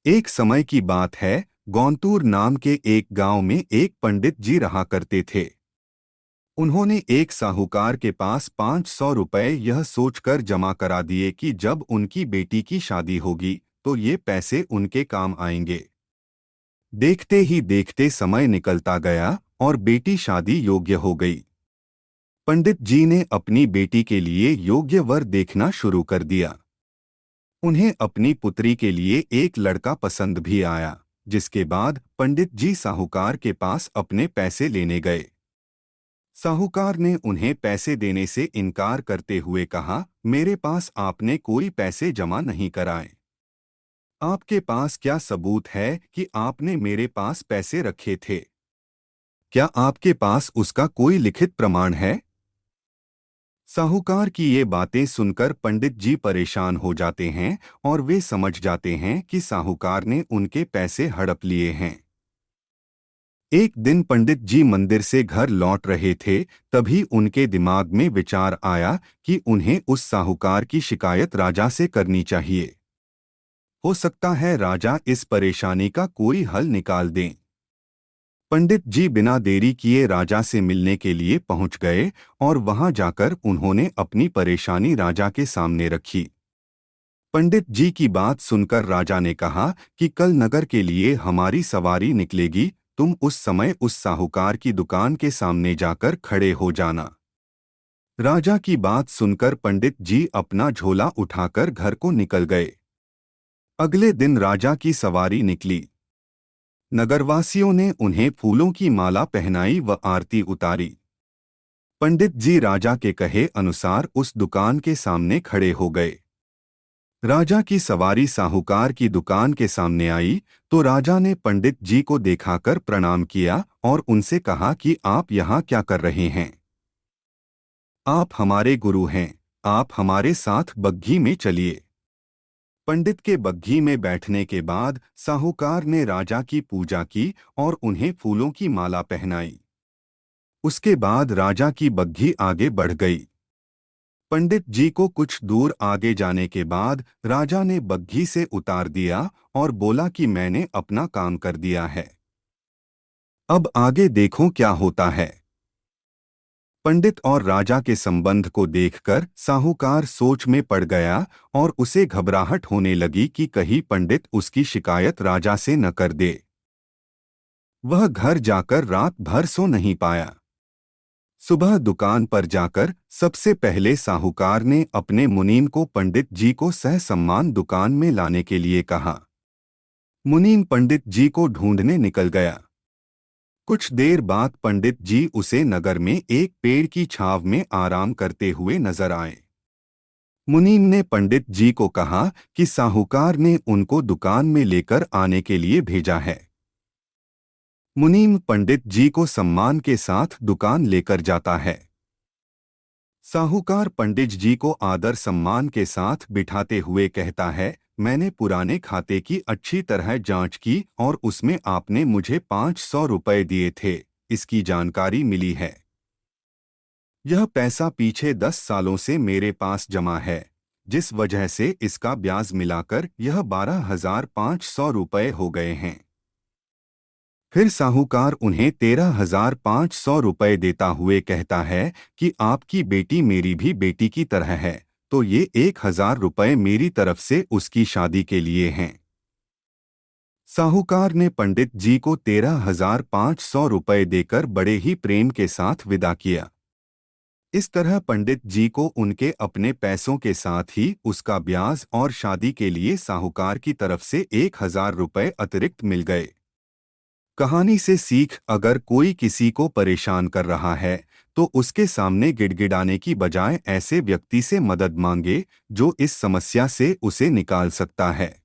एक समय की बात है, गौंतूर नाम के एक गांव में एक पंडित जी रहा करते थे। उन्होंने एक साहूकार के पास 500 रुपए यह सोचकर जमा करा दिए कि जब उनकी बेटी की शादी होगी तो ये पैसे उनके काम आएंगे। देखते ही देखते समय निकलता गया और बेटी शादी योग्य हो गई। पंडित जी ने अपनी बेटी के लिए योग्य वर देखना शुरू कर दिया। उन्हें अपनी पुत्री के लिए एक लड़का पसंद भी आया, जिसके बाद पंडित जी साहूकार के पास अपने पैसे लेने गए। साहूकार ने उन्हें पैसे देने से इनकार करते हुए कहा, मेरे पास आपने कोई पैसे जमा नहीं कराए। आपके पास क्या सबूत है कि आपने मेरे पास पैसे रखे थे? क्या आपके पास उसका कोई लिखित प्रमाण है? साहूकार की ये बातें सुनकर पंडित जी परेशान हो जाते हैं और वे समझ जाते हैं कि साहूकार ने उनके पैसे हड़प लिए हैं। एक दिन पंडित जी मंदिर से घर लौट रहे थे, तभी उनके दिमाग में विचार आया कि उन्हें उस साहूकार की शिकायत राजा से करनी चाहिए। हो सकता है राजा इस परेशानी का कोई हल निकाल दें। पंडित जी बिना देरी किए राजा से मिलने के लिए पहुंच गए और वहां जाकर उन्होंने अपनी परेशानी राजा के सामने रखी। पंडित जी की बात सुनकर राजा ने कहा कि कल नगर के लिए हमारी सवारी निकलेगी, तुम उस समय उस साहूकार की दुकान के सामने जाकर खड़े हो जाना। राजा की बात सुनकर पंडित जी अपना झोला उठाकर घर को निकल गए। अगले दिन राजा की सवारी निकली। नगरवासियों ने उन्हें फूलों की माला पहनाई व आरती उतारी। पंडित जी राजा के कहे अनुसार उस दुकान के सामने खड़े हो गए। राजा की सवारी साहूकार की दुकान के सामने आई तो राजा ने पंडित जी को देखाकर प्रणाम किया और उनसे कहा कि आप यहाँ क्या कर रहे हैं? आप हमारे गुरु हैं, आप हमारे साथ बग्घी में चलिए। पंडित के बग्घी में बैठने के बाद साहूकार ने राजा की पूजा की और उन्हें फूलों की माला पहनाई। उसके बाद राजा की बग्घी आगे बढ़ गई। पंडित जी को कुछ दूर आगे जाने के बाद राजा ने बग्घी से उतार दिया और बोला कि मैंने अपना काम कर दिया है, अब आगे देखो क्या होता है। पंडित और राजा के संबंध को देखकर साहूकार सोच में पड़ गया और उसे घबराहट होने लगी कि कहीं पंडित उसकी शिकायत राजा से न कर दे। वह घर जाकर रात भर सो नहीं पाया। सुबह दुकान पर जाकर सबसे पहले साहूकार ने अपने मुनीम को पंडित जी को सहसम्मान दुकान में लाने के लिए कहा। मुनीम पंडित जी को ढूंढने निकल गया। कुछ देर बाद पंडित जी उसे नगर में एक पेड़ की छांव में आराम करते हुए नजर आए। मुनीम ने पंडित जी को कहा कि साहूकार ने उनको दुकान में लेकर आने के लिए भेजा है। मुनीम पंडित जी को सम्मान के साथ दुकान लेकर जाता है। साहूकार पंडित जी को आदर सम्मान के साथ बिठाते हुए कहता है, मैंने पुराने खाते की अच्छी तरह जांच की और उसमें आपने मुझे 500 रुपए दिए थे, इसकी जानकारी मिली है। यह पैसा पीछे 10 सालों से मेरे पास जमा है, जिस वजह से इसका ब्याज मिलाकर यह 12,500 रुपए हो गए हैं। फिर साहूकार उन्हें 13,500 रुपए देता हुए कहता है कि आपकी बेटी मेरी भी बेटी की तरह है, तो ये 1,000 रुपए मेरी तरफ से उसकी शादी के लिए हैं। साहूकार ने पंडित जी को 13,500 रुपए देकर बड़े ही प्रेम के साथ विदा किया। इस तरह पंडित जी को उनके अपने पैसों के साथ ही उसका ब्याज और शादी के लिए साहूकार की तरफ से 1,000 रुपए अतिरिक्त मिल गए। कहानी से सीख, अगर कोई किसी को परेशान कर रहा है तो उसके सामने गिड़गिड़ाने की बजाय ऐसे व्यक्ति से मदद मांगे जो इस समस्या से उसे निकाल सकता है।